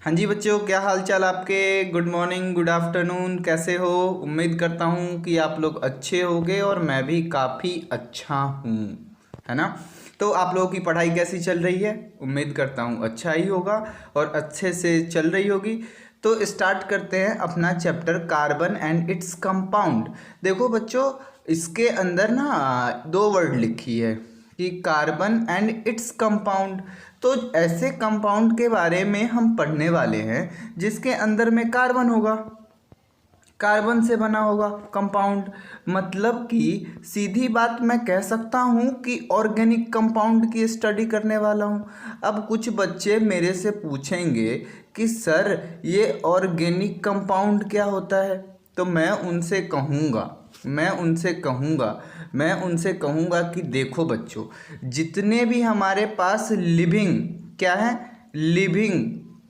हाँ जी बच्चों, क्या हाल चाल आपके। गुड मॉर्निंग, गुड आफ्टरनून, कैसे हो। उम्मीद करता हूँ कि आप लोग अच्छे होंगे और मैं भी काफ़ी अच्छा हूँ, है ना। तो आप लोगों की पढ़ाई कैसी चल रही है। उम्मीद करता हूँ अच्छा ही होगा और अच्छे से चल रही होगी। तो स्टार्ट करते हैं अपना chapter carbon and its compound. देखो बच्चों, इसके अंदर ना दो वर्ड लिखी है कि कार्बन एंड इट्स कंपाउंड। तो ऐसे कंपाउंड के बारे में हम पढ़ने वाले हैं जिसके अंदर में कार्बन होगा, कार्बन से बना होगा कंपाउंड। मतलब कि सीधी बात मैं कह सकता हूँ कि ऑर्गेनिक कंपाउंड की स्टडी करने वाला हूँ। अब कुछ बच्चे मेरे से पूछेंगे कि सर ये ऑर्गेनिक कंपाउंड क्या होता है। तो मैं उनसे कहूँगा कि देखो बच्चों, जितने भी हमारे पास लिविंग क्या है, लिविंग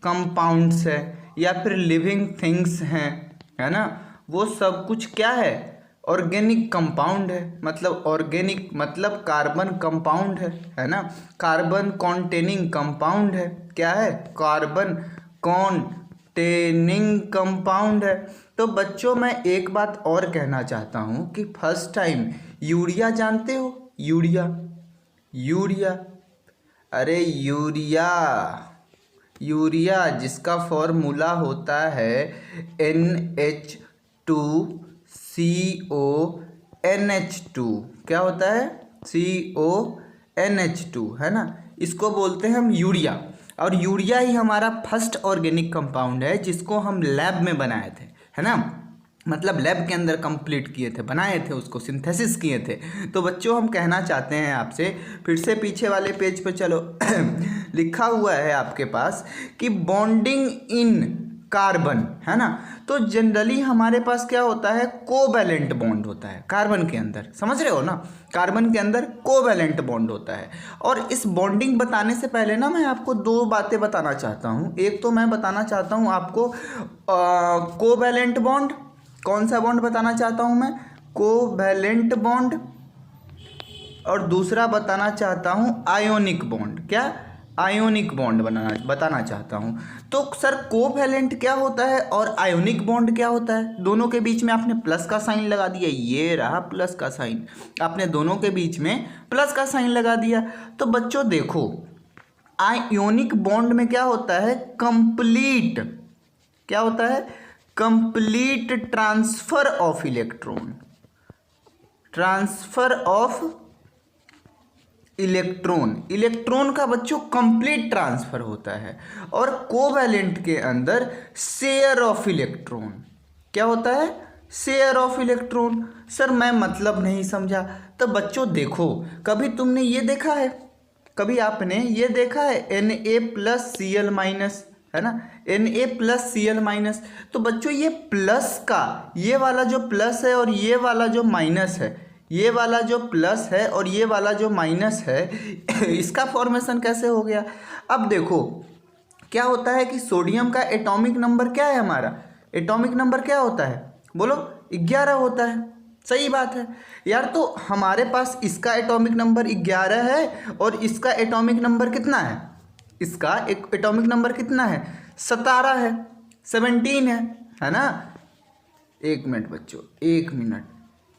कंपाउंड्स है या फिर लिविंग थिंग्स हैं, है ना, वो सब कुछ क्या है, ऑर्गेनिक कंपाउंड है। मतलब ऑर्गेनिक मतलब कार्बन कंपाउंड है ना। कार्बन कॉन्टेनिंग कंपाउंड है। क्या है, कार्बन कॉन्टेनिंग कंपाउंड है। तो बच्चों मैं एक बात और कहना चाहता हूँ कि फर्स्ट टाइम यूरिया जानते हो, यूरिया, यूरिया, अरे यूरिया, यूरिया जिसका फॉर्मूला होता है NH2CO NH2। क्या होता है, CO NH2, है ना। इसको बोलते हैं हम यूरिया। और यूरिया ही हमारा फर्स्ट ऑर्गेनिक कंपाउंड है जिसको हम लैब में बनाए थे, है ना। मतलब लैब के अंदर कंप्लीट किए थे, बनाए थे, उसको सिंथेसिस किए थे। तो बच्चों हम कहना चाहते हैं आपसे, फिर से पीछे वाले पेज पे चलो लिखा हुआ है आपके पास कि बॉन्डिंग इन कार्बन, है ना। तो जनरली हमारे पास क्या होता है, कोवैलेंट बॉन्ड होता है कार्बन के अंदर, समझ रहे हो ना। कार्बन के अंदर कोवैलेंट बॉन्ड होता है। और इस बॉन्डिंग बताने से पहले ना मैं आपको दो बातें बताना चाहता हूँ। एक तो मैं बताना चाहता हूँ आपको कोवैलेंट बॉन्ड, कौन सा बॉन्ड बताना चाहता हूँ मैं, कोवैलेंट बॉन्ड। और दूसरा बताना चाहता हूँ आयोनिक बॉन्ड। क्या, आयोनिक बॉन्ड बताना चाहता हूँ। तो सर कोवैलेंट क्या होता है और आयोनिक बॉन्ड क्या होता है। दोनों के बीच में आपने प्लस का साइन लगा दिया, ये रहा प्लस का साइन, आपने दोनों के बीच में प्लस का साइन लगा दिया। तो बच्चों देखो, आयोनिक बॉन्ड में क्या होता है, कंप्लीट, क्या होता है, complete transfer of electron, transfer of electron, electron का बच्चों कंप्लीट ट्रांसफर होता है। और कोवैलेंट के अंदर शेयर ऑफ इलेक्ट्रॉन, क्या होता है, शेयर ऑफ इलेक्ट्रॉन। सर मैं मतलब नहीं समझा। तो बच्चों देखो, कभी तुमने ये देखा है, कभी आपने ये देखा है Na+Cl-, है ना, Na+Cl-। तो बच्चों ये प्लस का, ये वाला जो प्लस है और ये वाला जो माइनस है, ये वाला जो प्लस है और ये वाला जो माइनस है इसका फॉर्मेशन कैसे हो गया। अब देखो क्या होता है कि सोडियम का एटॉमिक नंबर क्या है, हमारा एटॉमिक नंबर क्या होता है, बोलो 11 होता है। सही बात है यार। तो हमारे पास इसका एटॉमिक नंबर 11 है और इसका एटॉमिक नंबर कितना है, इसका एक एटॉमिक नंबर कितना है, 17 है, 17 है ना। एक मिनट बच्चों, एक मिनट।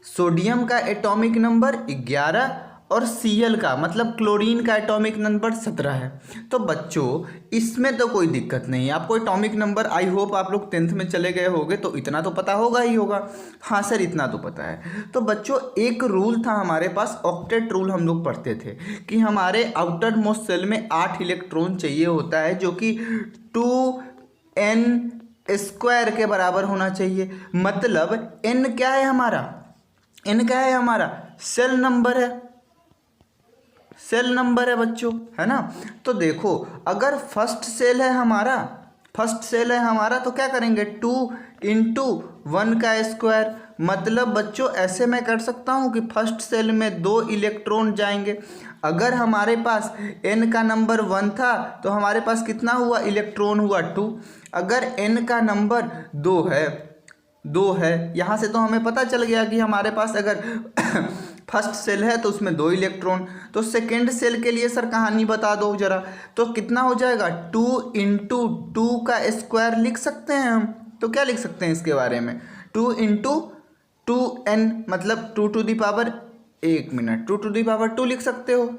सोडियम का एटॉमिक नंबर 11 और Cl का मतलब क्लोरीन का एटॉमिक नंबर 17 है। तो बच्चों इसमें तो कोई दिक्कत नहीं है। आपको एटॉमिक नंबर, आई होप आप लोग 10th में चले गए होंगे तो इतना तो पता होगा ही होगा। हाँ सर इतना तो पता है। तो बच्चों एक रूल था हमारे पास, ऑक्टेट रूल हम लोग पढ़ते थे कि हमारे आउटर मोस्ट सेल में 8 इलेक्ट्रॉन चाहिए होता है, जो कि 2n² के बराबर होना चाहिए। मतलब n क्या है हमारा, n क्या है हमारा, सेल नंबर है, सेल नंबर है बच्चों, है ना। तो देखो अगर फर्स्ट सेल है हमारा, फर्स्ट सेल है हमारा तो क्या करेंगे, 2 × 1²। मतलब बच्चों ऐसे मैं कर सकता हूँ कि फर्स्ट सेल में 2 इलेक्ट्रॉन जाएंगे। अगर हमारे पास n का नंबर 1 था तो हमारे पास कितना हुआ, इलेक्ट्रॉन हुआ 2। अगर n का नंबर 2 है, यहाँ से तो हमें पता चल गया कि हमारे पास अगर फर्स्ट सेल है तो उसमें 2 इलेक्ट्रॉन, तो सेकेंड सेल के लिए सर कहानी बता दो जरा, तो कितना हो जाएगा 2 × 2 का स्क्वायर लिख सकते हैं हम। तो क्या लिख सकते हैं इसके बारे में, 2 × 2n मतलब 2 to the power 1 minus 2 to the power 2 लिख सकते हो।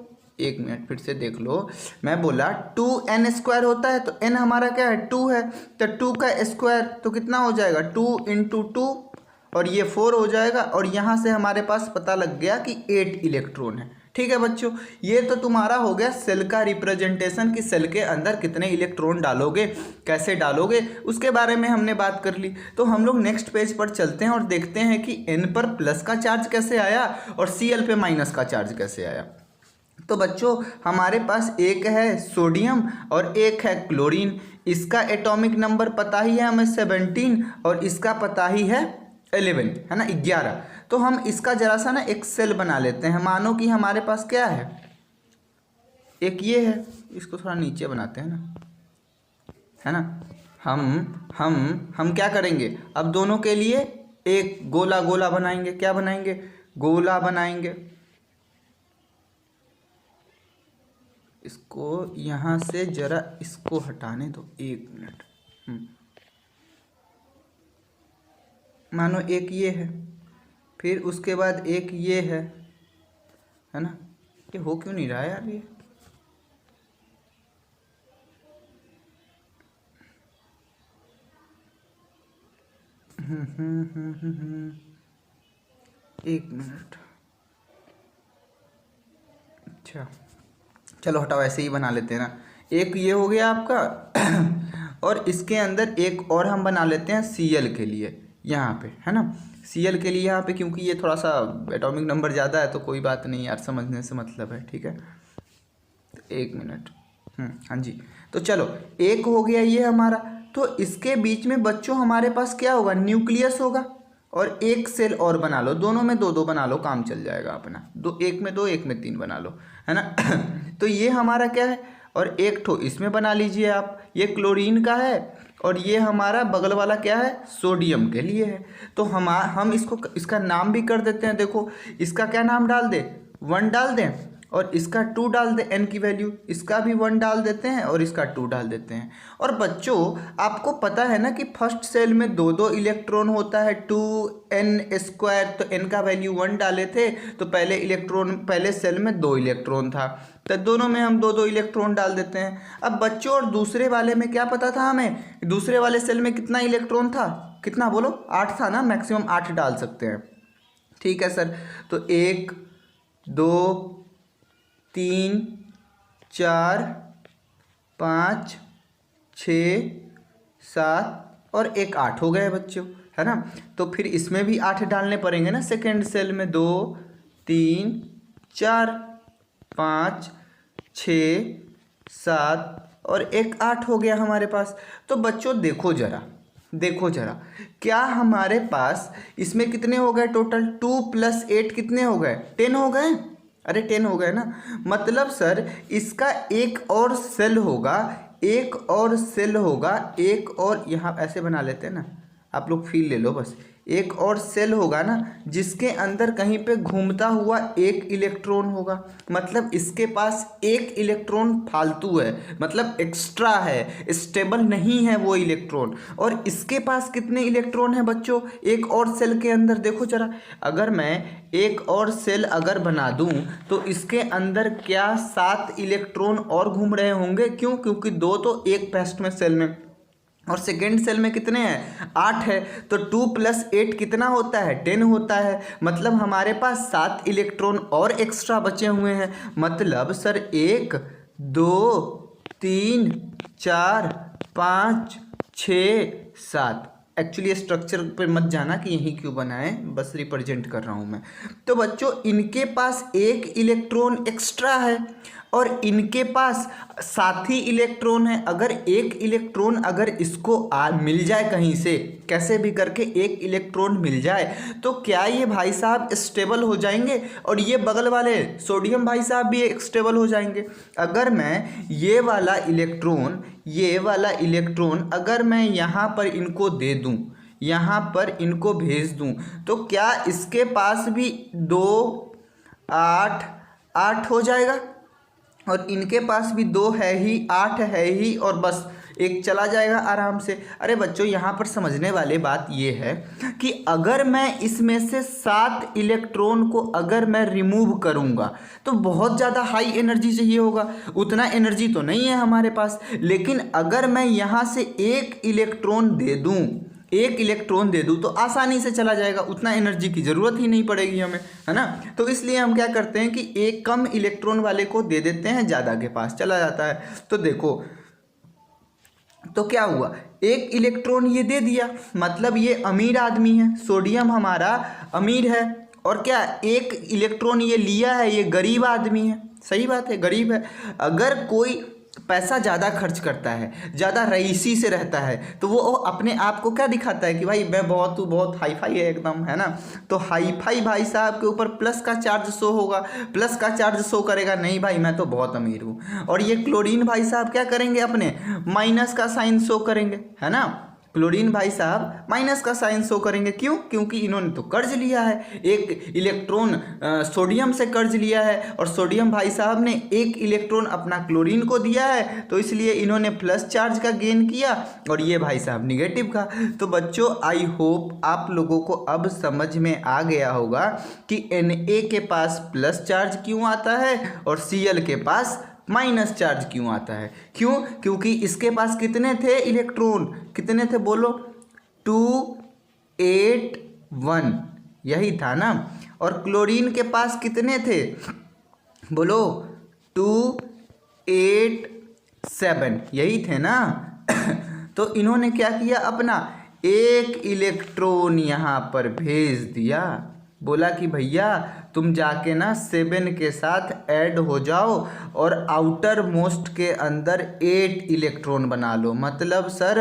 1 मिनट फिर से देख लो, मैं बोला 2n² होता है तो n हमारा क्या है 2 है, तो 2 का स्क्वायर तो कितना हो जाएगा 2 × 2 और ये 4 हो जाएगा, और यहाँ से हमारे पास पता लग गया कि 8 इलेक्ट्रॉन है। ठीक है बच्चों, ये तो तुम्हारा हो गया सेल का रिप्रेजेंटेशन कि सेल के अंदर कितने इलेक्ट्रॉन डालोगे, कैसे डालोगे, उसके बारे में हमने बात कर ली। तो हम लोग नेक्स्ट पेज पर चलते हैं और देखते हैं कि n पर प्लस का चार्ज कैसे आया और Cl पे माइनस का चार्ज कैसे आया। तो बच्चों हमारे पास एक है सोडियम और एक है क्लोरीन, इसका एटॉमिक नंबर पता ही है हमें 17 और इसका पता ही है 11, है ना 11। तो हम इसका जरा सा ना एक सेल बना लेते हैं। मानो कि हमारे पास क्या है, एक ये है, इसको थोड़ा नीचे बनाते हैं ना, है ना। हम क्या करेंगे, अब दोनों के लिए एक गोला गोला बनाएंगे। क्या बनाएंगे, गोला बनाएंगे। इसको यहाँ से जरा इसको हटाने दो, 1 मिनट। मानो एक ये है, फिर उसके बाद एक ये है ना। ये हो क्यों नहीं रहा यार ये, एक मिनट। अच्छा चलो हटाओ, ऐसे ही बना लेते हैं ना। एक ये हो गया आपका और इसके अंदर एक और हम बना लेते हैं Cl के लिए यहाँ पे, है ना। Cl के लिए यहाँ पे, क्योंकि ये थोड़ा सा एटॉमिक नंबर ज़्यादा है तो कोई बात नहीं यार, समझने से मतलब है। ठीक है, 1 मिनट। हाँ जी, तो चलो एक हो गया ये हमारा। तो इसके बीच में बच्चों हमारे पास क्या होगा, न्यूक्लियस होगा, और एक सेल और बना लो, दोनों में 2-2 बना लो, काम चल जाएगा अपना। एक में 2 एक में 3 बना लो, है ना। तो ये हमारा क्या है, और एक ठो इसमें बना लीजिए आप, ये क्लोरीन का है और ये हमारा बगल वाला क्या है, सोडियम के लिए है। तो हम इसका नाम भी कर देते हैं। देखो इसका क्या नाम डाल दे, 1 डाल दें, और इसका 2 डाल दें, n की वैल्यू, इसका भी 1 डाल देते हैं और इसका 2 डाल देते हैं। और बच्चों आपको पता है ना कि फर्स्ट सेल में 2-2 इलेक्ट्रॉन होता है, 2n², तो n का वैल्यू 1 डाले थे तो पहले सेल में 2 इलेक्ट्रॉन था, तो दोनों में हम 2-2 इलेक्ट्रॉन डाल देते हैं। अब बच्चों और दूसरे वाले में क्या पता था हमें, दूसरे वाले सेल में कितना इलेक्ट्रॉन था, कितना बोलो, 8 था ना, मैक्सिमम 8 डाल सकते हैं। ठीक है सर, तो 1 2 3 4 5 6 7 और एक 8 हो गए बच्चों, है ना। तो फिर इसमें भी 8 डालने पड़ेंगे ना, सेकेंड सेल में 2 3 4 5 6 7 और एक 8 हो गया हमारे पास। तो बच्चों देखो जरा क्या हमारे पास इसमें कितने हो गए टोटल, 2 + 8 कितने हो गए, 10 हो गए। अरे 10 हो गए ना, मतलब सर इसका एक और सेल होगा, एक और यहाँ ऐसे बना लेते हैं ना, आप लोग फील ले लो बस, एक और सेल होगा ना जिसके अंदर कहीं पे घूमता हुआ एक इलेक्ट्रॉन होगा, मतलब इसके पास एक इलेक्ट्रॉन फालतू है, मतलब एक्स्ट्रा है, स्टेबल नहीं है वो इलेक्ट्रॉन। और इसके पास कितने इलेक्ट्रॉन है बच्चों एक और सेल के अंदर, देखो जरा, अगर मैं एक और सेल अगर बना दूं तो इसके अंदर क्या 7 इलेक्ट्रॉन और घूम रहे होंगे। क्यों, क्योंकि 2 तो एक फर्स्ट में सेल में और सेकेंड सेल में कितने हैं, 8 है, तो 2 + 8 कितना होता है, 10 होता है। मतलब हमारे पास 7 इलेक्ट्रॉन और एक्स्ट्रा बचे हुए हैं। मतलब सर 1 2 3 4 5 6 7, एक्चुअली स्ट्रक्चर पे मत जाना कि यही क्यों बनाए, बस रिप्रेजेंट कर रहा हूँ मैं। तो बच्चों इनके पास एक इलेक्ट्रॉन एक्स्ट्रा है और इनके पास 7 ही इलेक्ट्रॉन है। अगर एक इलेक्ट्रॉन अगर इसको मिल जाए कहीं से, कैसे भी करके एक इलेक्ट्रॉन मिल जाए, तो क्या ये भाई साहब स्टेबल हो जाएंगे और ये बगल वाले सोडियम भाई साहब भी स्टेबल हो जाएंगे। अगर मैं ये वाला इलेक्ट्रॉन अगर मैं यहाँ पर इनको दे दूँ, यहाँ पर इनको भेज दूँ, तो क्या इसके पास भी 2 8 8 हो जाएगा, और इनके पास भी 2 है ही, 8 है ही, और बस एक चला जाएगा आराम से। अरे बच्चों यहाँ पर समझने वाली बात ये है कि अगर मैं इसमें से 7 इलेक्ट्रॉन को अगर मैं रिमूव करूँगा तो बहुत ज़्यादा हाई एनर्जी चाहिए होगा, उतना एनर्जी तो नहीं है हमारे पास। लेकिन अगर मैं यहाँ से एक इलेक्ट्रॉन दे दूँ तो आसानी से चला जाएगा, उतना एनर्जी की ज़रूरत ही नहीं पड़ेगी हमें, है ना। तो इसलिए हम क्या करते हैं कि एक कम इलेक्ट्रॉन वाले को दे देते हैं, ज़्यादा के पास चला जाता है। तो देखो, तो क्या हुआ, एक इलेक्ट्रॉन ये दे दिया, मतलब ये अमीर आदमी है, सोडियम हमारा अमीर है, और क्या एक इलेक्ट्रॉन ये लिया है, ये गरीब आदमी है। सही बात है, गरीब है। अगर कोई पैसा ज़्यादा खर्च करता है, ज़्यादा रईसी से रहता है, तो वो अपने आप को क्या दिखाता है कि भाई मैं बहुत हाई फाई है एकदम, है ना। तो हाई फाई भाई साहब के ऊपर प्लस का चार्ज शो होगा, प्लस का चार्ज शो करेगा, नहीं भाई मैं तो बहुत अमीर हूँ। और ये क्लोरीन भाई साहब क्या करेंगे, अपने माइनस का साइन शो करेंगे, है ना। क्लोरीन भाई साहब माइनस का साइन शो करेंगे, क्यों? क्योंकि इन्होंने तो कर्ज लिया है, एक इलेक्ट्रॉन सोडियम से कर्ज लिया है, और सोडियम भाई साहब ने एक इलेक्ट्रॉन अपना क्लोरीन को दिया है, तो इसलिए इन्होंने प्लस चार्ज का गेन किया, और ये भाई साहब निगेटिव का। तो बच्चों आई होप आप लोगों को अब समझ में आ गया होगा कि Na के पास प्लस चार्ज क्यों आता है और Cl के पास माइनस चार्ज क्यों आता है। क्यों? क्योंकि इसके पास कितने थे इलेक्ट्रॉन, कितने थे बोलो, 2 8 1, यही था ना। और क्लोरीन के पास कितने थे बोलो, 2 8 7, यही थे ना। तो इन्होंने क्या किया, अपना एक इलेक्ट्रॉन यहाँ पर भेज दिया, बोला कि भैया तुम जाके ना 7 के साथ ऐड हो जाओ और आउटर मोस्ट के अंदर 8 इलेक्ट्रॉन बना लो। मतलब सर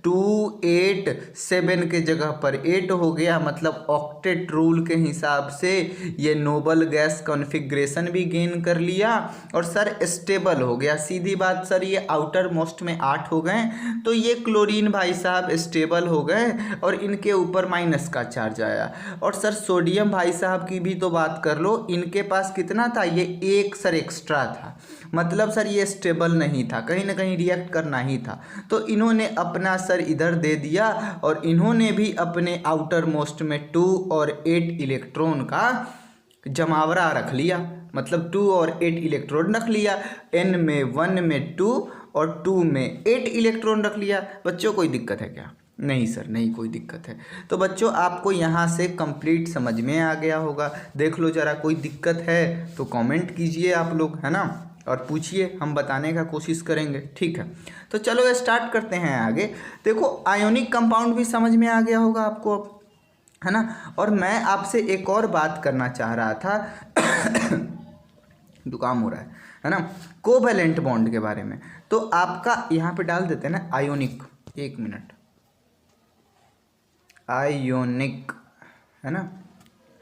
2 8 7 के जगह पर 8 हो गया, मतलब ऑक्टेट रूल के हिसाब से ये नोबल गैस कॉन्फ़िगरेशन भी गेन कर लिया, और सर स्टेबल हो गया। सीधी बात सर, ये आउटर मोस्ट में 8 हो गए, तो ये क्लोरीन भाई साहब स्टेबल हो गए, और इनके ऊपर माइनस का चार्ज आया। और सर सोडियम भाई साहब की भी तो बात कर लो, इनके पास कितना था, ये एक सर एक्स्ट्रा था, मतलब सर ये स्टेबल नहीं था, कहीं ना कहीं रिएक्ट करना ही था। तो इन्होंने अपना सर इधर दे दिया, और इन्होंने भी अपने आउटर मोस्ट में 2 और 8 इलेक्ट्रॉन का जमावड़ा रख लिया, मतलब 2 और 8 इलेक्ट्रॉन रख लिया। n में 1 में 2 और 2 में 8 इलेक्ट्रॉन रख लिया। बच्चों कोई दिक्कत है क्या? नहीं सर, नहीं कोई दिक्कत है। तो बच्चों आपको यहाँ से कंप्लीट समझ में आ गया होगा। देख लो ज़रा, कोई दिक्कत है तो कमेंट कीजिए आप लोग, है ना, और पूछिए, हम बताने का कोशिश करेंगे, ठीक है। तो चलो स्टार्ट करते हैं आगे। देखो आयोनिक कंपाउंड भी समझ में आ गया होगा आपको अब, है ना। और मैं आपसे एक और बात करना चाह रहा था जुकाम हो रहा है ना, कोवैलेंट बॉन्ड के बारे में। तो आपका यहाँ पे डाल देते हैं ना आयोनिक, 1 मिनट, आयोनिक, है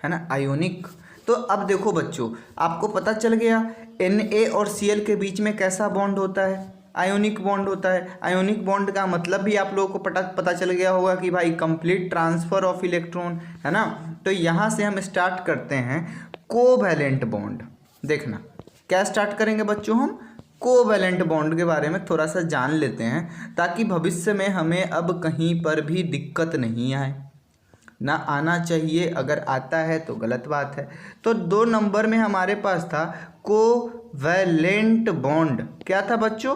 ना आयोनिक। तो अब देखो बच्चों, आपको पता चल गया Na और Cl के बीच में कैसा बॉन्ड होता है, आयोनिक बॉन्ड होता है। आयोनिक बॉन्ड का मतलब भी आप लोगों को पता चल गया होगा कि भाई कंप्लीट ट्रांसफर ऑफ इलेक्ट्रॉन, है ना। तो यहाँ से हम स्टार्ट करते हैं कोवैलेंट बॉन्ड। देखना क्या स्टार्ट करेंगे बच्चों, हम कोवैलेंट बॉन्ड के बारे में थोड़ा सा जान लेते हैं, ताकि भविष्य में हमें अब कहीं पर भी दिक्कत नहीं आए, ना आना चाहिए, अगर आता है तो गलत बात है। तो 2 नंबर में हमारे पास था कोवैलेंट बॉन्ड। क्या था बच्चों?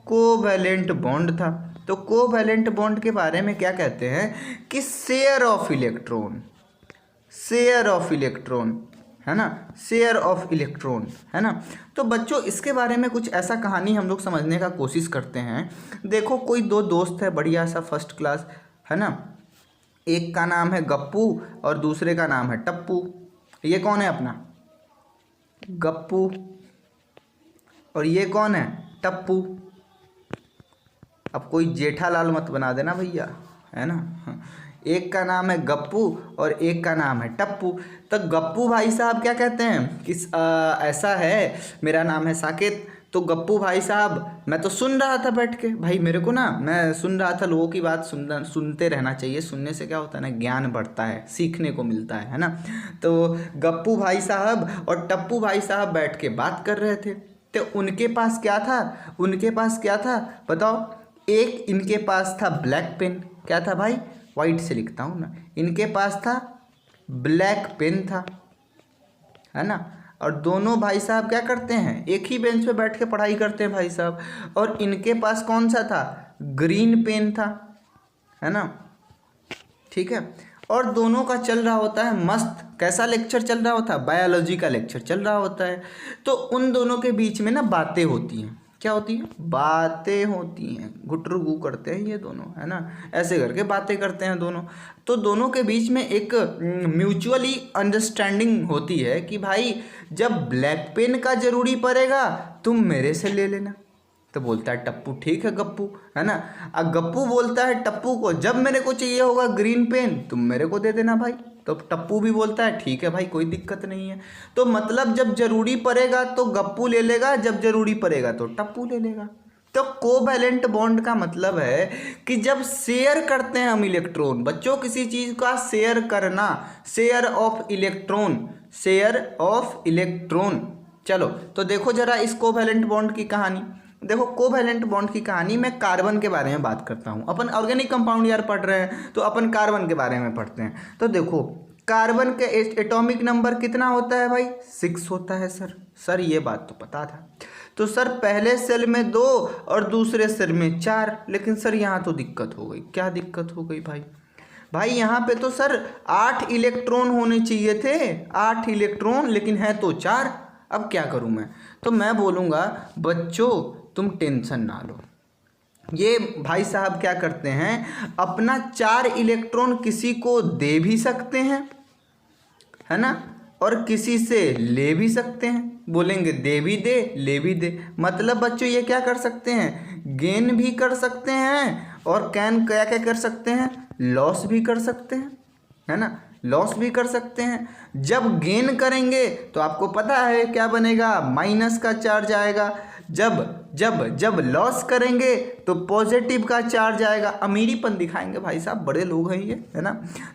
कोवैलेंट बॉन्ड था। तो कोवैलेंट बॉन्ड के बारे में क्या कहते हैं कि share of electron, share of electron, है ना, शेयर ऑफ इलेक्ट्रॉन, है ना। तो बच्चों इसके बारे में कुछ ऐसा कहानी हम लोग समझने का कोशिश करते हैं। देखो कोई 2 दोस्त है, बढ़िया सा फर्स्ट क्लास, है ना। एक का नाम है गप्पू और दूसरे का नाम है टप्पू। ये कौन है अपना? गप्पू। और ये कौन है? टप्पू। अब कोई जेठालाल मत बना देना भैया, है ना। एक का नाम है गप्पू और एक का नाम है टप्पू। तो गप्पू भाई साहब क्या कहते हैं कि ऐसा है, मेरा नाम है साकेत, तो गप्पू भाई साहब, मैं तो सुन रहा था बैठ के भाई, मेरे को ना, मैं सुन रहा था, लोगों की बात सुनते रहना चाहिए, सुनने से क्या होता है ना, ज्ञान बढ़ता है, सीखने को मिलता है ना। तो गप्पू भाई साहब और टप्पू भाई साहब बैठ के बात कर रहे थे। तो उनके पास क्या था बताओ? एक इनके पास था ब्लैक पेन, क्या था भाई, वाइट से लिखता हूँ ना, इनके पास था ब्लैक पेन था, है ना। और दोनों भाई साहब क्या करते हैं, एक ही बेंच पे बैठ के पढ़ाई करते हैं भाई साहब। और इनके पास कौन सा था, ग्रीन पेन था, है ना, ठीक है। और दोनों का चल रहा होता है मस्त, कैसा लेक्चर चल रहा होता है, बायोलॉजी का लेक्चर चल रहा होता है। तो उन दोनों के बीच में ना बातें होती हैं, क्या होती है, बातें होती हैं, गुटरू करते हैं ये दोनों, है ना, ऐसे करके बातें करते हैं दोनों। तो दोनों के बीच में एक म्यूचुअली अंडरस्टैंडिंग होती है कि भाई जब ब्लैक पेन का ज़रूरी पड़ेगा तुम मेरे से ले लेना। तो बोलता है टप्पू ठीक है गप्पू, है ना। अब गप्पू बोलता है टप्पू को, जब मेरे को चाहिए होगा ग्रीन पेन तुम मेरे को दे देना भाई। तो टप्पू भी बोलता है ठीक है भाई, कोई दिक्कत नहीं है। तो मतलब जब जरूरी पड़ेगा तो गप्पू ले लेगा, जब जरूरी पड़ेगा तो टप्पू ले लेगा। तो कोवैलेंट बॉन्ड का मतलब है कि जब शेयर करते हैं हम इलेक्ट्रॉन, बच्चों किसी चीज़ का शेयर करना, शेयर ऑफ इलेक्ट्रॉन। चलो तो देखो जरा इस कोवैलेंट बॉन्ड की कहानी। देखो कोवैलेंट बॉन्ड की कहानी में कार्बन के बारे में बात करता हूँ। अपन ऑर्गेनिक कंपाउंड यार पढ़ रहे हैं तो अपन कार्बन के बारे में पढ़ते हैं। तो देखो कार्बन के एटॉमिक नंबर कितना होता है भाई, 6 होता है सर ये बात तो पता था। तो सर पहले सेल में 2 और दूसरे सेल में 4, लेकिन सर यहाँ तो दिक्कत हो गई। क्या दिक्कत हो गई भाई यहाँ पे तो सर 8 इलेक्ट्रॉन होने चाहिए थे, 8 इलेक्ट्रॉन, लेकिन है तो 4। अब क्या करूँ मैं? तो मैं बोलूँगा बच्चों तुम टेंशन ना लो। ये भाई साहब क्या करते हैं, अपना 4 इलेक्ट्रॉन किसी को दे भी सकते हैं, है ना, और किसी से ले भी सकते हैं। बोलेंगे दे भी दे ले भी दे, मतलब बच्चों ये क्या कर सकते हैं, गेन भी कर सकते हैं और क्या क्या कर सकते हैं, लॉस भी कर सकते हैं, है ना, लॉस भी कर सकते हैं। जब गेन करेंगे तो आपको पता है क्या बनेगा, माइनस का चार्ज आएगा। जब लॉस करेंगे तो पॉजिटिव का चार्ज आएगा। अमीरीपन दिखाएंगे भाई साहब, बड़े लोग हैं ये, है ना।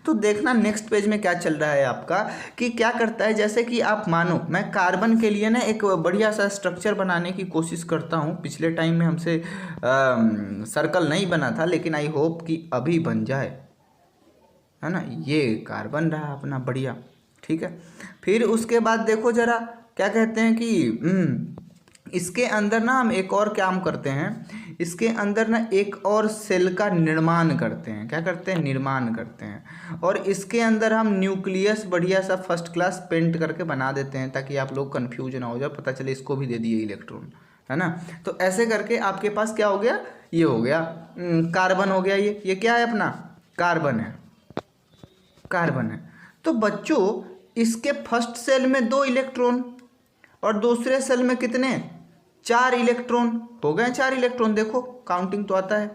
तो देखना नेक्स्ट पेज में क्या चल रहा है आपका, कि क्या करता है, जैसे कि आप मानो मैं कार्बन के लिए ना एक बढ़िया सा स्ट्रक्चर बनाने की कोशिश करता हूँ। पिछले टाइम में हमसे सर्कल नहीं बना था, लेकिन आई होप कि अभी बन जाए, है ना। ये कार्बन रहा अपना बढ़िया, ठीक है। फिर उसके बाद देखो जरा क्या कहते हैं कि इसके अंदर ना हम एक और काम करते हैं, इसके अंदर ना एक और सेल का निर्माण करते हैं। क्या करते हैं, निर्माण करते हैं। और इसके अंदर हम न्यूक्लियस बढ़िया सा फर्स्ट क्लास पेंट करके बना देते हैं, ताकि आप लोग कन्फ्यूज ना हो जाए, पता चले इसको भी दे दिए इलेक्ट्रॉन, है ना। तो ऐसे करके आपके पास क्या हो गया, ये हो गया कार्बन हो गया। ये क्या है अपना, कार्बन है। तो बच्चों इसके फर्स्ट सेल में 2 इलेक्ट्रॉन और दूसरे सेल में कितने, 4 इलेक्ट्रॉन हो गए। 4 इलेक्ट्रॉन, देखो काउंटिंग तो आता है,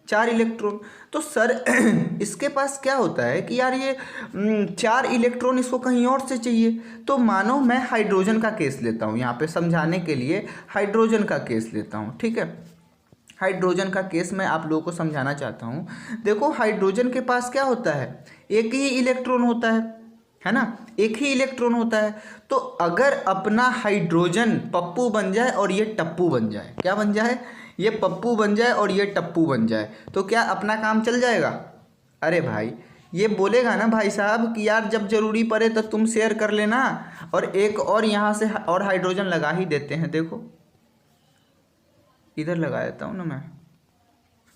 4 इलेक्ट्रॉन। तो सर इसके पास क्या होता है कि यार ये 4 इलेक्ट्रॉन इसको कहीं और से चाहिए। तो मानो मैं हाइड्रोजन का केस लेता हूँ, यहाँ पे समझाने के लिए हाइड्रोजन का केस लेता हूँ, ठीक है। हाइड्रोजन का केस मैं आप लोगों को समझाना चाहता हूँ। देखो हाइड्रोजन के पास क्या होता है, एक ही इलेक्ट्रॉन होता है ना, एक ही इलेक्ट्रॉन होता है। तो अगर अपना हाइड्रोजन पप्पू बन जाए और ये टप्पू बन जाए, क्या बन जाए, ये पप्पू बन जाए और ये टप्पू बन जाए, तो क्या अपना काम चल जाएगा? अरे भाई ये बोलेगा ना भाई साहब कि यार जब जरूरी पड़े तो तुम शेयर कर लेना, और एक और यहाँ से और हाइड्रोजन लगा ही देते हैं। देखो इधर लगा देता हूँ ना मैं,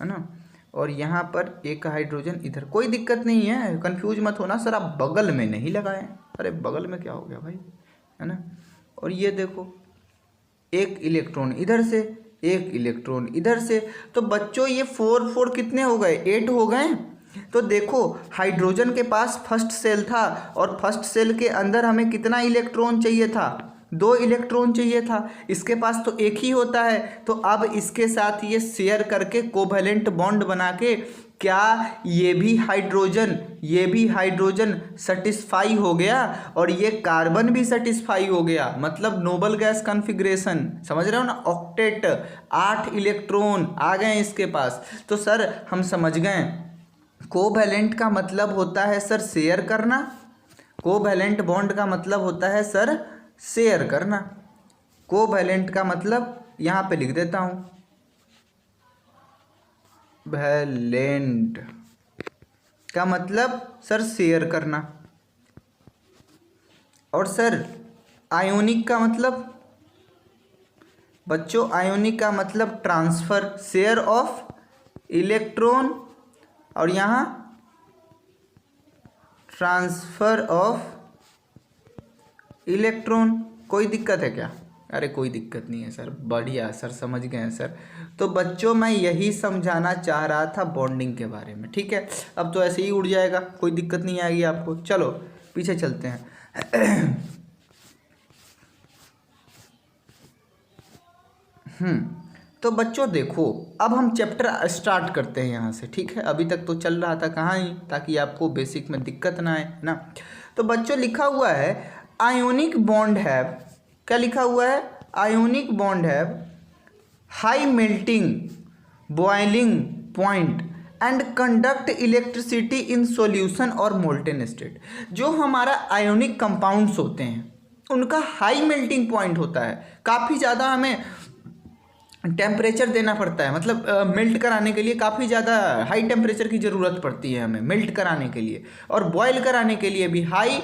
है ना, और यहाँ पर एक हाइड्रोजन इधर, कोई दिक्कत नहीं है, कंफ्यूज मत होना सर, आप बगल में नहीं लगाएं। अरे बगल में क्या हो गया भाई, है ना। और ये देखो एक इलेक्ट्रॉन इधर से, एक इलेक्ट्रॉन इधर से, तो बच्चों ये 4 कितने हो गए, 8 हो गए। तो देखो हाइड्रोजन के पास फर्स्ट सेल था और फर्स्ट सेल के अंदर हमें कितना इलेक्ट्रॉन चाहिए था, 2 इलेक्ट्रॉन चाहिए था, इसके पास तो एक ही होता है। तो अब इसके साथ ये शेयर करके कोवैलेंट बॉन्ड बना के क्या ये भी हाइड्रोजन सेटिस्फाई हो गया और ये कार्बन भी सेटिस्फाई हो गया, मतलब नोबल गैस कॉन्फ़िगरेशन, समझ रहे हो ना। ऑक्टेट, 8 इलेक्ट्रॉन आ गए इसके पास। तो सर हम समझ गए कोवैलेंट का मतलब होता है सर शेयर करना, कोवैलेंट बॉन्ड का मतलब होता है सर शेयर करना। कोवैलेंट का मतलब यहाँ पे लिख देता हूँ, वैलेंट का मतलब सर शेयर करना। और सर आयोनिक का मतलब बच्चों, आयोनिक का मतलब ट्रांसफर, शेयर ऑफ इलेक्ट्रॉन, और यहाँ ट्रांसफर ऑफ इलेक्ट्रॉन। कोई दिक्कत है क्या? अरे कोई दिक्कत नहीं है सर, बढ़िया सर, समझ गए हैं सर। तो बच्चों मैं यही समझाना चाह रहा था बॉन्डिंग के बारे में, ठीक है। अब तो ऐसे ही उड़ जाएगा, कोई दिक्कत नहीं आएगी आपको। चलो पीछे चलते हैं। तो बच्चों देखो, अब हम चैप्टर स्टार्ट करते हैं यहाँ से, ठीक है। अभी तक तो चल रहा था कहाँ ही, ताकि आपको बेसिक में दिक्कत ना आए ना। तो बच्चों लिखा हुआ है आयोनिक बॉन्ड हैव, क्या लिखा हुआ है? Ionic bond have high melting boiling point and conduct electricity in solution और मोल्टेन स्टेट। जो हमारा आयोनिक कंपाउंड्स होते हैं उनका हाई मेल्टिंग पॉइंट होता है, काफ़ी ज़्यादा हमें टेम्परेचर देना पड़ता है, मतलब मेल्ट कराने के लिए काफ़ी ज़्यादा हाई टेम्परेचर की ज़रूरत पड़ती है हमें मेल्ट कराने के लिए, और बॉयल कराने के लिए भी high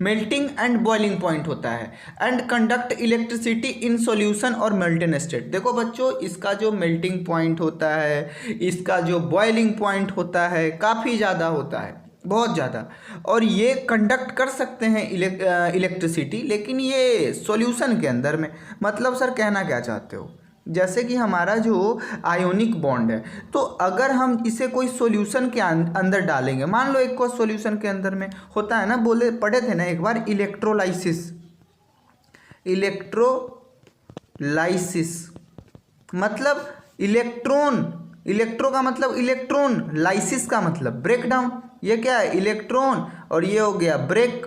melting and boiling point होता है। And conduct electricity in solution और मेल्टेन स्टेट। देखो बच्चों, इसका जो मेल्टिंग पॉइंट होता है, इसका जो बॉइलिंग पॉइंट होता है, काफ़ी ज़्यादा होता है, बहुत ज़्यादा। और ये कंडक्ट कर सकते हैं इलेक्ट्रिसिटी, लेकिन ये सॉल्यूशन के अंदर में। मतलब सर कहना क्या चाहते हो? जैसे कि हमारा जो आयोनिक बॉन्ड है, तो अगर हम इसे कोई सॉल्यूशन के अंदर डालेंगे, मान लो एक को सॉल्यूशन के अंदर में होता है ना, पढ़े थे ना एक बार इलेक्ट्रोलाइसिस। मतलब इलेक्ट्रो का मतलब इलेक्ट्रॉन, लाइसिस का मतलब ब्रेक डाउन। ये क्या है? इलेक्ट्रॉन, और ये हो गया ब्रेक,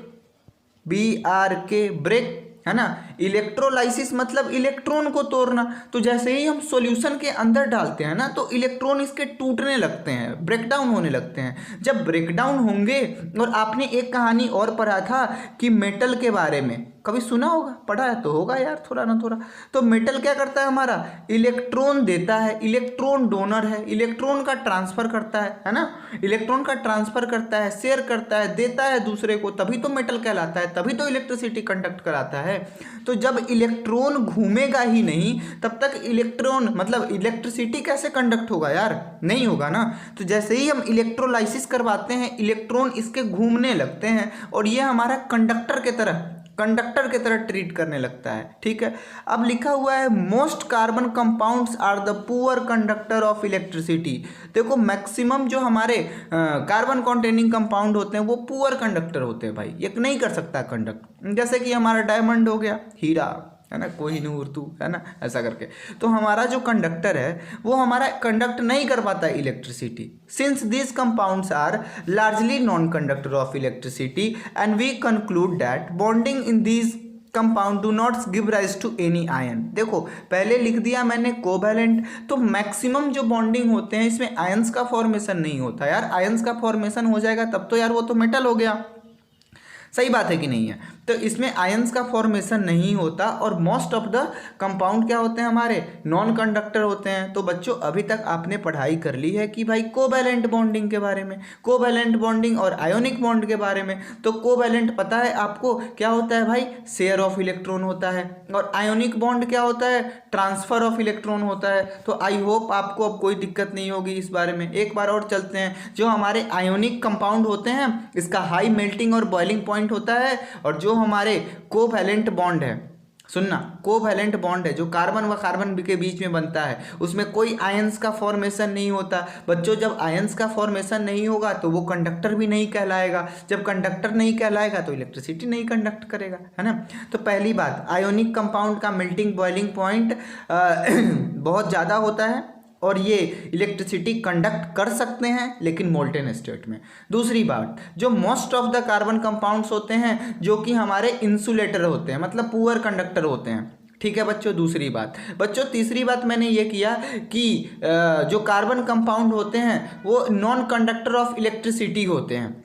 BRK, ब्रेक, है ना। इलेक्ट्रोलाइसिस मतलब इलेक्ट्रॉन को तोड़ना। तो जैसे ही हम सॉल्यूशन के अंदर डालते हैं ना, तो इलेक्ट्रॉन इसके टूटने लगते हैं, ब्रेकडाउन होने लगते हैं। जब ब्रेकडाउन होंगे, और आपने एक कहानी और पढ़ा था कि मेटल के बारे में, कभी सुना होगा, पढ़ा है तो होगा यार थोड़ा ना थोड़ा। तो मेटल क्या करता है हमारा? इलेक्ट्रॉन देता है, इलेक्ट्रॉन डोनर है, इलेक्ट्रॉन का ट्रांसफर करता है ना। इलेक्ट्रॉन का ट्रांसफर करता है, शेयर करता है, देता है दूसरे को, तभी तो मेटल कहलाता है, तभी तो इलेक्ट्रिसिटी कंडक्ट कराता है। तो जब इलेक्ट्रॉन घूमेगा ही नहीं, तब तक इलेक्ट्रॉन मतलब इलेक्ट्रिसिटी कैसे कंडक्ट होगा यार? नहीं होगा ना। तो जैसे ही हम इलेक्ट्रोलाइसिस करवाते हैं, इलेक्ट्रॉन इसके घूमने लगते हैं, और ये हमारा कंडक्टर के तरह ट्रीट करने लगता है, ठीक है। अब लिखा हुआ है most carbon compounds are the poor conductor of electricity. देखो मैक्सिमम जो हमारे कार्बन कॉन्टेनिंग कंपाउंड होते हैं वो पुअर कंडक्टर होते हैं भाई, ये नहीं कर सकता कंडक्ट। जैसे कि हमारा डायमंड हो गया, हीरा है ना, कोहिनूर तू, है ना, ऐसा करके। तो हमारा जो कंडक्टर है वो हमारा कंडक्ट नहीं कर पाता है electricity. Since these compounds are largely non conductor of electricity and we conclude that bonding in these compound do not give rise to any ion. देखो पहले लिख दिया मैंने कोवैलेंट, तो मैक्सिमम जो बॉन्डिंग होते हैं इसमें आयंस का फॉर्मेशन नहीं होता यार। आयंस का फॉर्मेशन हो जाएगा तब तो यार वो तो मेटल हो गया, सही बात है कि नहीं है। तो इसमें आयंस का फॉर्मेशन नहीं होता, और मोस्ट ऑफ द कंपाउंड क्या होते हैं हमारे? नॉन कंडक्टर होते हैं। तो बच्चों अभी तक आपने पढ़ाई कर ली है कि भाई कोवैलेंट बॉन्डिंग के बारे में, कोवैलेंट बॉन्डिंग और आयोनिक बॉन्ड के बारे में। तो कोवैलेंट पता है आपको क्या होता है भाई? शेयर ऑफ इलेक्ट्रॉन होता है। और आयोनिक बॉन्ड क्या होता है? ट्रांसफर ऑफ इलेक्ट्रॉन होता है। तो आई होप आपको अब कोई दिक्कत नहीं होगी इस बारे में। एक बार और चलते हैं। जो हमारे आयोनिक कंपाउंड होते हैं इसका हाई मेल्टिंग और बॉइलिंग पॉइंट होता है, और जो हमारे कोवैलेंट बॉन्ड है सुनना, कोवैलेंट बॉन्ड है जो कार्बन व कार्बन के बीच में बनता है, उसमें कोई आयंस का फॉर्मेशन नहीं होता। बच्चों जब आयंस का फॉर्मेशन नहीं होगा तो वो कंडक्टर भी नहीं कहलाएगा, जब कंडक्टर नहीं कहलाएगा तो इलेक्ट्रिसिटी नहीं कंडक्ट करेगा, है ना। तो पहली बात, आयोनिक कंपाउंड का मेल्टिंग बॉइलिंग पॉइंट बहुत ज़्यादा होता है और ये इलेक्ट्रिसिटी कंडक्ट कर सकते हैं लेकिन मोल्टेन स्टेट में। दूसरी बात, जो most of the carbon compounds होते हैं जो कि हमारे इंसुलेटर होते हैं, मतलब पुअर कंडक्टर होते हैं, ठीक है बच्चों। दूसरी बात बच्चों, तीसरी बात मैंने ये किया कि जो कार्बन कंपाउंड होते हैं वो नॉन कंडक्टर ऑफ इलेक्ट्रिसिटी होते हैं,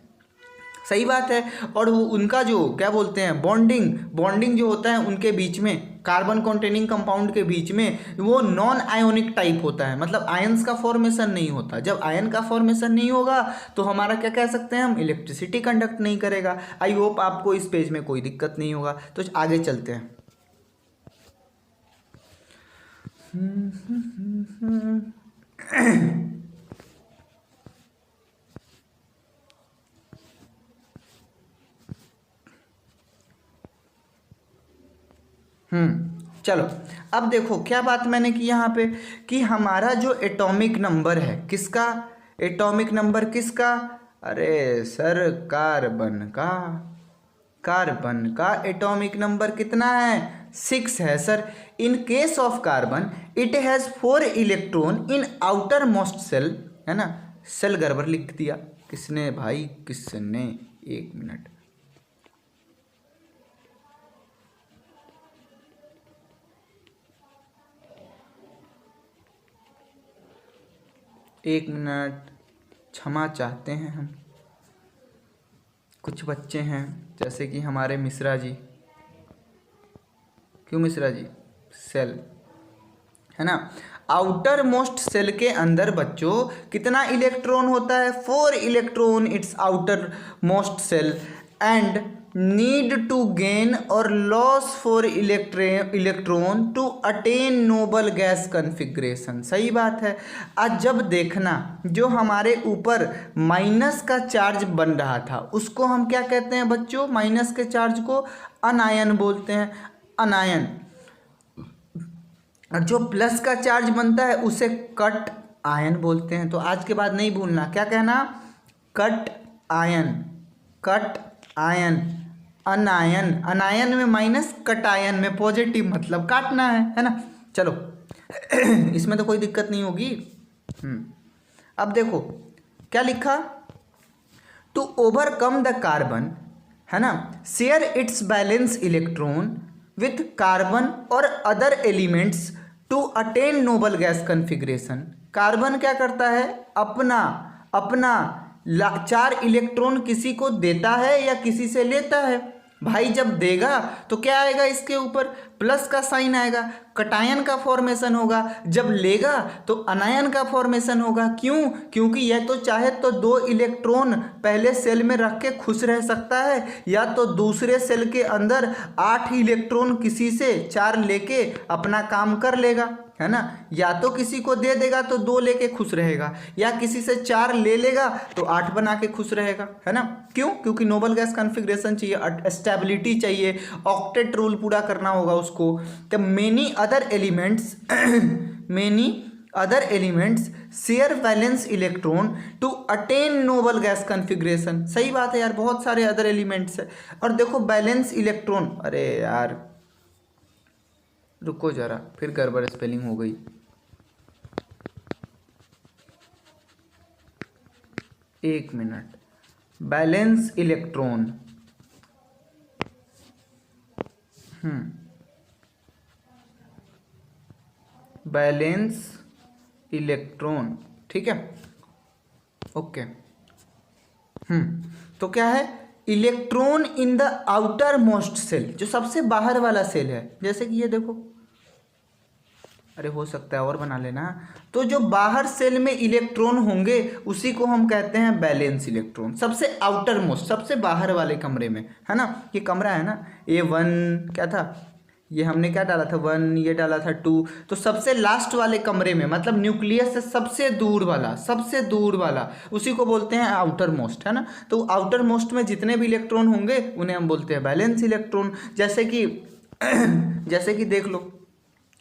सही बात है। और वो उनका जो क्या बोलते हैं बॉन्डिंग जो होता है उनके बीच में, कार्बन कॉन्टेनिंग कंपाउंड के बीच में, वो नॉन आयोनिक टाइप होता है, मतलब आयंस का फॉर्मेशन नहीं होता। जब आयन का फॉर्मेशन नहीं होगा तो हमारा क्या कह सकते हैं हम, इलेक्ट्रिसिटी कंडक्ट नहीं करेगा। आई होप आपको इस पेज में कोई दिक्कत नहीं होगा। तो आगे चलते हैं। चलो अब देखो क्या बात मैंने की यहाँ पे कि हमारा जो एटॉमिक नंबर है, किसका एटॉमिक नंबर, किसका, अरे सर कार्बन का एटॉमिक नंबर कितना है, 6 है sir. In case of carbon it has 4 electron in outermost shell, है ना। सेल गड़बड़ लिख दिया किसने भाई, किसने, 1 मिनट, क्षमा चाहते हैं हम। कुछ बच्चे हैं जैसे कि हमारे मिश्रा जी, क्यों मिश्रा जी, सेल, है ना। आउटर मोस्ट सेल के अंदर बच्चों कितना इलेक्ट्रॉन होता है, 4 electron its outermost shell and need to gain और loss 4 electron to attain noble gas configuration, सही बात है। आज जब देखना जो हमारे ऊपर माइनस का चार्ज बन रहा था उसको हम क्या कहते हैं बच्चों, माइनस के चार्ज को अनायन बोलते हैं, अनायन। और जो प्लस का चार्ज बनता है उसे कट आयन बोलते हैं। तो आज के बाद नहीं भूलना, क्या कहना, कट आयन, अनायन, अनायन में माइनस, कट आयन में पॉजिटिव, मतलब काटना है ना। चलो इसमें तो कोई दिक्कत नहीं होगी। अब देखो क्या लिखा, टू ओवरकम द कार्बन, है ना, share its valence electron with carbon और other elements to attain noble gas configuration. Carbon क्या करता है, अपना 4 इलेक्ट्रॉन किसी को देता है या किसी से लेता है। भाई जब देगा तो क्या आएगा, इसके ऊपर प्लस का साइन आएगा, कटायन का फॉर्मेशन होगा। जब लेगा तो अनायन का फॉर्मेशन होगा। क्यों, क्योंकि यह तो चाहे तो 2 इलेक्ट्रॉन पहले सेल में रख के खुश रह सकता है, या तो दूसरे सेल के अंदर 8 इलेक्ट्रॉन किसी से 4 लेके अपना काम कर लेगा, है ना। या तो किसी को दे देगा तो 2 लेके खुश रहेगा, या किसी से 4 ले लेगा तो 8 बना के खुश रहेगा, है ना। क्यों, क्योंकि नोबल गैस कन्फिग्रेशन चाहिए, स्टेबिलिटी चाहिए, ऑक्टेट रूल पूरा करना होगा उसको। तो many other elements share valence electron to attain noble gas configuration. सही बात है यार, बहुत सारे अदर एलिमेंट्स है। और देखो बैलेंस इलेक्ट्रॉन, अरे यार रुको जरा, फिर गड़बड़ स्पेलिंग हो गई। एक minute, balance electron, balance electron, ठीक है, ओके। तो क्या है, electron in the outermost shell, जो सबसे बाहर वाला सेल है, जैसे कि ये देखो, अरे हो सकता है और बना लेना। तो जो बाहर सेल में इलेक्ट्रॉन होंगे उसी को हम कहते हैं बैलेंस इलेक्ट्रॉन, सबसे आउटर मोस्ट, सबसे बाहर वाले कमरे में, है ना। ये कमरा है ना, A1 क्या था, ये हमने क्या डाला था 1, ये डाला था 2, तो सबसे लास्ट वाले कमरे में, मतलब न्यूक्लियस से सबसे दूर वाला, उसी को बोलते हैं आउटर मोस्ट, है ना। तो आउटर मोस्ट में जितने भी इलेक्ट्रॉन होंगे उन्हें हम बोलते हैं बैलेंस इलेक्ट्रॉन। जैसे कि जैसे कि देख लो,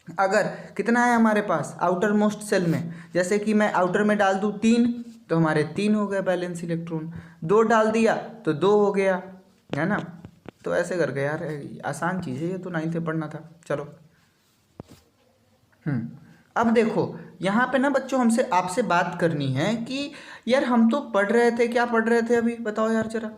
अगर कितना है हमारे पास आउटर मोस्ट सेल में, जैसे कि मैं आउटर में डाल दूँ 3 तो हमारे 3 हो गए बैलेंस इलेक्ट्रॉन, 2 डाल दिया तो 2 हो गया, है ना। तो ऐसे करके यार, आसान चीज़ है ये तो, 9th में पढ़ना था। चलो अब देखो यहाँ पे ना बच्चों, हमसे आपसे बात करनी है कि यार हम तो पढ़ रहे थे, क्या पढ़ रहे थे अभी बताओ यार जरा।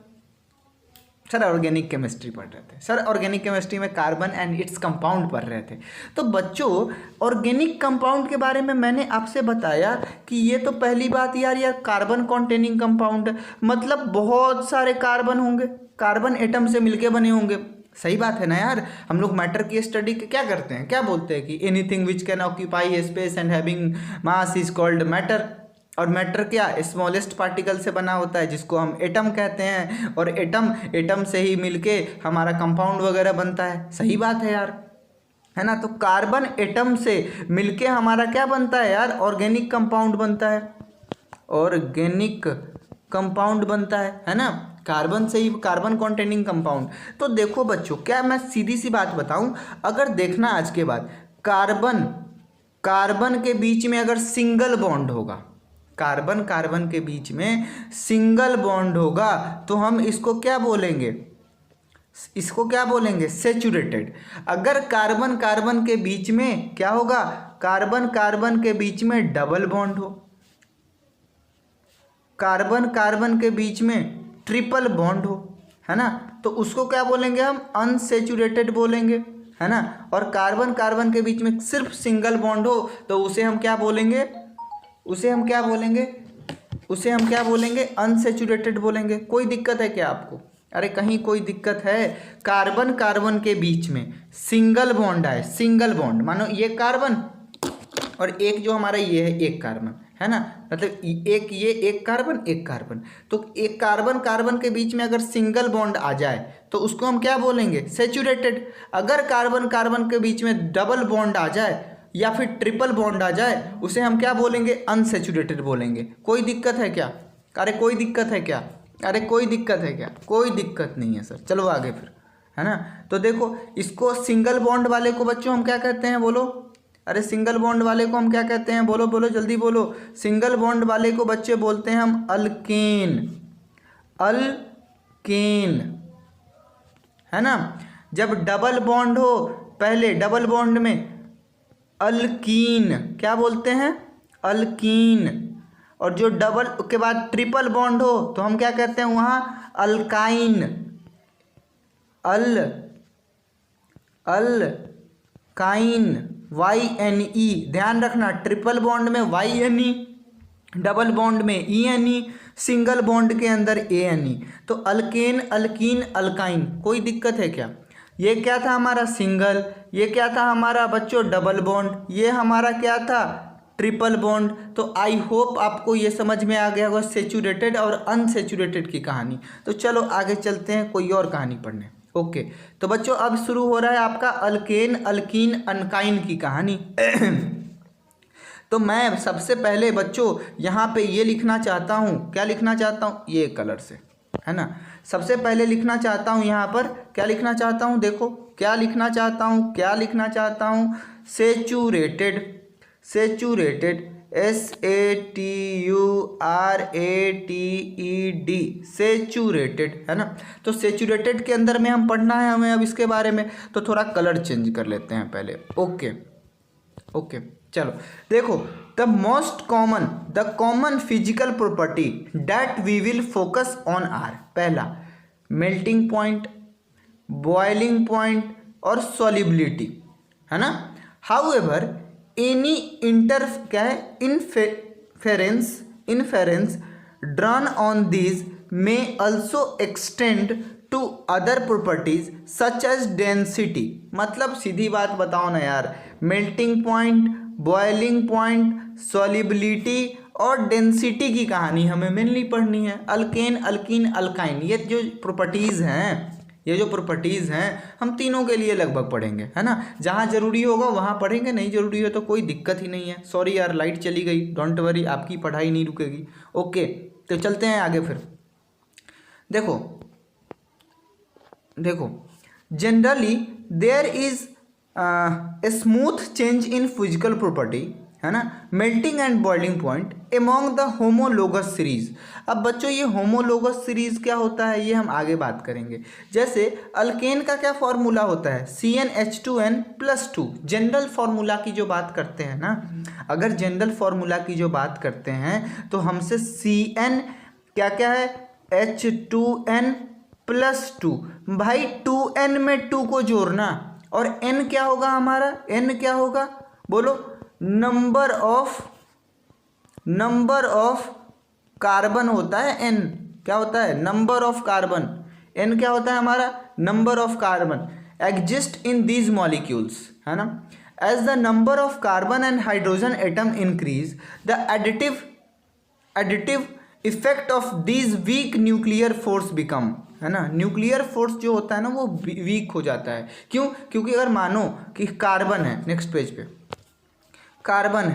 सर ऑर्गेनिक केमिस्ट्री पढ़ रहे थे। सर ऑर्गेनिक केमिस्ट्री में कार्बन एंड इट्स कंपाउंड पढ़ रहे थे। तो बच्चों ऑर्गेनिक कंपाउंड के बारे में मैंने आपसे बताया कि ये तो पहली बात यार कार्बन कॉन्टेनिंग कंपाउंड, मतलब बहुत सारे कार्बन होंगे, कार्बन एटम से मिलके बने होंगे। सही बात है ना यार। हम लोग मैटर की स्टडी क्या करते हैं, क्या बोलते हैं कि anything which can occupy space and having mass is called matter. और मैटर क्या, स्मॉलेस्ट पार्टिकल से बना होता है जिसको हम एटम कहते हैं, और एटम से ही मिलके हमारा कंपाउंड वगैरह बनता है। सही बात है यार, है ना। तो कार्बन एटम से मिलके हमारा क्या बनता है यार, ऑर्गेनिक कंपाउंड बनता है, ऑर्गेनिक कंपाउंड बनता है ना। कार्बन से ही कार्बन कॉन्टेनिंग कंपाउंड। तो देखो बच्चों, क्या मैं सीधी सी बात बताऊं, अगर देखना आज के बाद कार्बन के बीच में अगर सिंगल बॉन्ड होगा, कार्बन के बीच में सिंगल बॉन्ड होगा, तो हम इसको क्या बोलेंगे, सेचुरेटेड। अगर कार्बन के बीच में क्या होगा, कार्बन के बीच में डबल बॉन्ड हो, कार्बन के बीच में ट्रिपल बॉन्ड हो, है ना, तो उसको क्या बोलेंगे हम, अनसेचुरेटेड बोलेंगे, है ना। और कार्बन के बीच में सिर्फ सिंगल बॉन्ड हो तो उसे हम क्या बोलेंगे, अनसेचुरेटेड बोलेंगे। कोई दिक्कत है क्या आपको? अरे कहीं कोई दिक्कत है? कार्बन के बीच में सिंगल बॉन्ड है, सिंगल बॉन्ड, मानो ये कार्बन और एक जो हमारा ये है एक कार्बन, है ना, मतलब एक कार्बन, तो एक कार्बन के बीच में अगर सिंगल बॉन्ड आ जाए तो उसको हम क्या बोलेंगे, सेचुरेटेड। अगर कार्बन के बीच में डबल बॉन्ड आ जाए या फिर ट्रिपल बॉन्ड आ जाए, उसे हम क्या बोलेंगे, अनसेचुरेटेड बोलेंगे। कोई दिक्कत है क्या? अरे कोई दिक्कत है क्या? कोई दिक्कत नहीं है सर। चलो आगे फिर, है ना। तो देखो इसको सिंगल बॉन्ड वाले को बच्चों हम क्या कहते हैं, बोलो। अरे सिंगल बॉन्ड वाले को हम क्या कहते हैं, बोलो जल्दी बोलो। सिंगल बॉन्ड वाले को बच्चे बोलते हैं हम अल्केन, है ना। जब डबल बॉन्ड हो, पहले डबल बॉन्ड में अल्कीन, क्या बोलते हैं, अल्कीन। और जो डबल के बाद ट्रिपल बॉन्ड हो तो हम क्या कहते हैं वहाँ, अल्काइन, अल्काइन, YNE। ध्यान रखना, ट्रिपल बॉन्ड में YNE, डबल बॉन्ड में ENE, सिंगल बॉन्ड के अंदर ANE। तो अल्केन, अल्कीन, अल्काइन। कोई दिक्कत है क्या? ये क्या था हमारा सिंगल, ये क्या था हमारा बच्चों डबल बॉन्ड, ये हमारा क्या था ट्रिपल बॉन्ड। तो आई होप आपको ये समझ में आ गया होगा सेचुरेटेड और अनसेचुरेटेड की कहानी। तो चलो आगे चलते हैं कोई और कहानी पढ़ने। ओके, तो बच्चों अब शुरू हो रहा है आपका अल्केन, अल्कीन, अनकाइन की कहानी। तो मैं सबसे पहले बच्चों यहाँ पे ये लिखना चाहता हूँ, क्या लिखना चाहता हूँ, ये कलर से, है ना। सबसे पहले लिखना चाहता हूँ यहाँ पर, क्या लिखना चाहता हूँ, देखो क्या लिखना चाहता हूँ, सेचुरेटेड, SATURATED, सेचुरेटेड, है ना। तो सेचुरेटेड के अंदर में हम पढ़ना है हमें अब इसके बारे में, तो थोड़ा कलर चेंज कर लेते हैं पहले। ओके चलो देखो, the common physical property that we will focus on are, पहला मेल्टिंग पॉइंट, बॉइलिंग पॉइंट और सॉलिबिलिटी, है ना। However any inference drawn on these may also extend to other properties such as density. मतलब सीधी बात बताओ ना यार, melting point, boiling point, solubility और डेंसिटी की कहानी हमें मेनली पढ़नी है। अल्केन, अल्कीन, अल्काइन, ये जो प्रॉपर्टीज़ हैं हम तीनों के लिए लगभग पढ़ेंगे, है ना। जहाँ जरूरी होगा वहाँ पढ़ेंगे, नहीं जरूरी हो तो कोई दिक्कत ही नहीं है। सॉरी यार लाइट चली गई, डोंट वरी, आपकी पढ़ाई नहीं रुकेगी। ओके, तो चलते हैं आगे फिर। देखो generally there is smooth change in physical property, है ना, melting and boiling point among the homologous series. अब बच्चों ये होमोलोगस सीरीज क्या होता है ये हम आगे बात करेंगे। जैसे अल्केन का क्या फॉर्मूला होता है, CnH2n+2। जनरल फार्मूला की जो बात करते हैं ना, अगर जनरल फार्मूला की जो बात करते हैं तो हमसे Cn क्या क्या है, H2n+2। भाई 2n में 2 को जोड़ना, और n क्या होगा हमारा, n क्या होगा बोलो, नंबर ऑफ कार्बन होता है n। क्या होता है, नंबर ऑफ कार्बन। n क्या होता है हमारा, number of carbon exist in these molecules, है ना। As the number of carbon and hydrogen atom increase the additive effect of these weak nuclear force become, है ना। न्यूक्लियर फोर्स जो होता है ना वो वीक हो जाता है। क्यों, क्योंकि अगर मानो कि कार्बन है, नेक्स्ट पेज पे कार्बन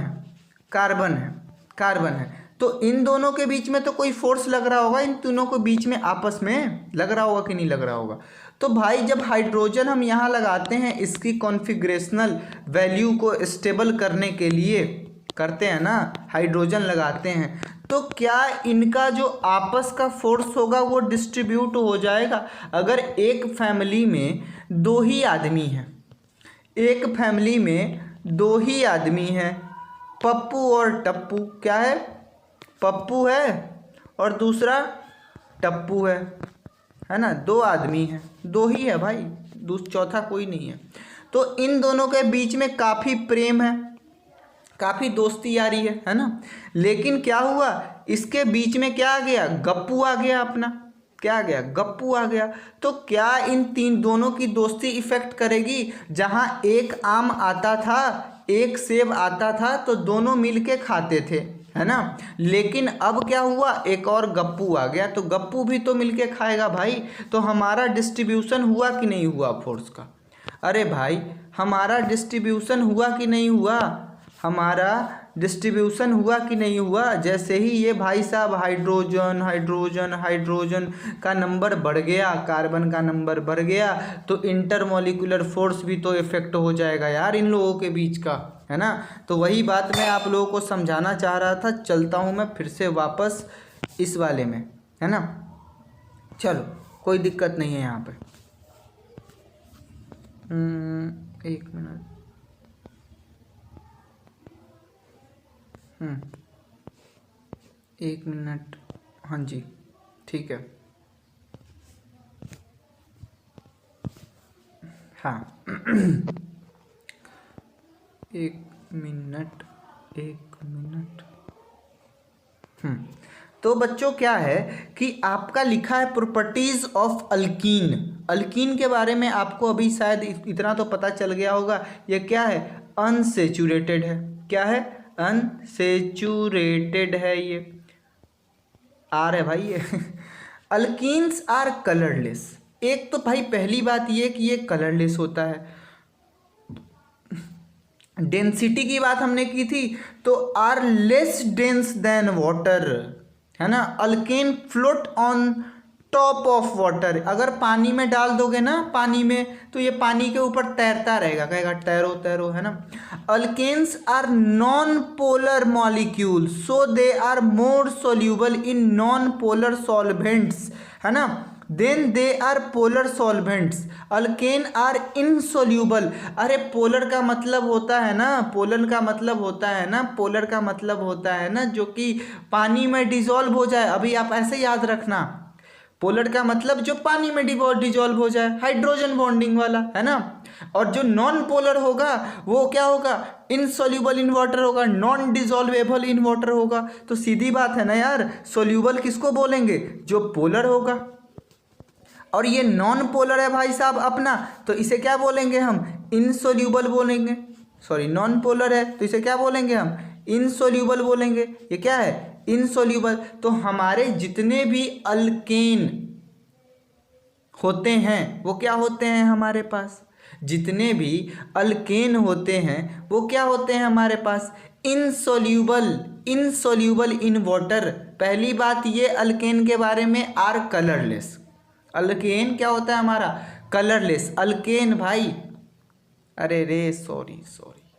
है, तो इन दोनों के बीच में तो कोई फोर्स लग रहा होगा, इन तीनों के बीच में आपस में लग रहा होगा कि नहीं लग रहा होगा। तो भाई जब हाइड्रोजन हम यहाँ लगाते हैं इसकी कॉन्फ़िगरेशनल वैल्यू को स्टेबल करने के लिए करते हैं ना, हाइड्रोजन लगाते हैं, तो क्या इनका जो आपस का फोर्स होगा वो डिस्ट्रीब्यूट हो जाएगा। अगर एक फैमिली में दो ही आदमी हैं, एक फैमिली में दो ही आदमी हैं, पप्पू और टप्पू, क्या है, पप्पू है और दूसरा टप्पू है ना, दो आदमी हैं, दो ही है भाई, चौथा कोई नहीं है। तो इन दोनों के बीच में काफ़ी प्रेम है, काफ़ी दोस्ती यारी है ना। लेकिन क्या हुआ, इसके बीच में क्या आ गया, गप्पू आ गया अपना, क्या आ गया, गप्पू आ गया। तो क्या इन दोनों की दोस्ती इफेक्ट करेगी, जहाँ एक आम आता था एक सेब आता था तो दोनों मिलके खाते थे, है ना। लेकिन अब क्या हुआ, एक और गप्पू आ गया तो गप्पू भी तो मिलके खाएगा भाई। तो हमारा डिस्ट्रीब्यूशन हुआ कि नहीं हुआ फोर्स का, अरे भाई हमारा डिस्ट्रीब्यूशन हुआ कि नहीं हुआ, हमारा डिस्ट्रीब्यूशन हुआ कि नहीं हुआ। जैसे ही ये भाई साहब हाइड्रोजन हाइड्रोजन हाइड्रोजन का नंबर बढ़ गया, कार्बन का नंबर बढ़ गया, तो इंटरमॉलिक्यूलर फोर्स भी तो इफेक्ट हो जाएगा यार इन लोगों के बीच का, है ना। तो वही बात मैं आप लोगों को समझाना चाह रहा था। चलता हूँ मैं फिर से वापस इस वाले में, है ना। चलो कोई दिक्कत नहीं है यहाँ पे। एक मिनट, एक मिनट, हाँ जी ठीक है, हाँ एक मिनट। तो बच्चों क्या है कि आपका लिखा है प्रॉपर्टीज ऑफ अल्कीन। अल्कीन के बारे में आपको अभी शायद इतना तो पता चल गया होगा, ये क्या है, अनसेचुरेटेड है। क्या है, अनसेचुरेटेड है, ये आर है भाई ये अल्कीन्स आर कलरलेस। एक तो भाई पहली बात ये कि ये कलरलेस होता है। डेंसिटी की बात हमने की थी, तो are less dense than water, है ना। Alkane float on top of water, अगर पानी में डाल दोगे ना, पानी में, तो ये पानी के ऊपर तैरता रहेगा, कहेगा तैरो तैरो, है ना। Alkanes are non polar molecule, so they are more soluble in non polar solvents, है ना, then they are polar solvents. Alkane are insoluble. अरे पोलर का मतलब होता है ना, पोलर का मतलब होता है ना, पोलर का मतलब होता है ना जो कि पानी में डिजॉल्व हो जाए। अभी आप ऐसे याद रखना, पोलर का मतलब जो पानी में डिजॉल्व हो जाए, हाइड्रोजन बॉन्डिंग वाला, है ना। और जो नॉन पोलर होगा वो क्या होगा, इनसोल्यूबल इन वाटर होगा, नॉन डिजॉल्वेबल इन वाटर होगा। तो सीधी बात है ना यार, सोल्यूबल किसको बोलेंगे, जो पोलर होगा। और ये नॉन पोलर है भाई साहब अपना, तो इसे क्या बोलेंगे हम, इनसोल्यूबल बोलेंगे। सॉरी, नॉन पोलर है तो इसे क्या बोलेंगे हम, इनसोल्यूबल बोलेंगे। ये क्या है, इनसोल्यूबल। तो हमारे जितने भी अल्केन होते हैं वो क्या होते हैं हमारे पास, जितने भी अल्केन होते हैं वो क्या होते हैं हमारे पास, इनसोल्यूबल, इनसोल्यूबल इन वाटर। पहली बात ये अल्केन के बारे में, आर कलरलेस। अल्केन क्या होता है हमारा, कलरलेस, अल्केन भाई, अरे रे सॉरी सॉरी।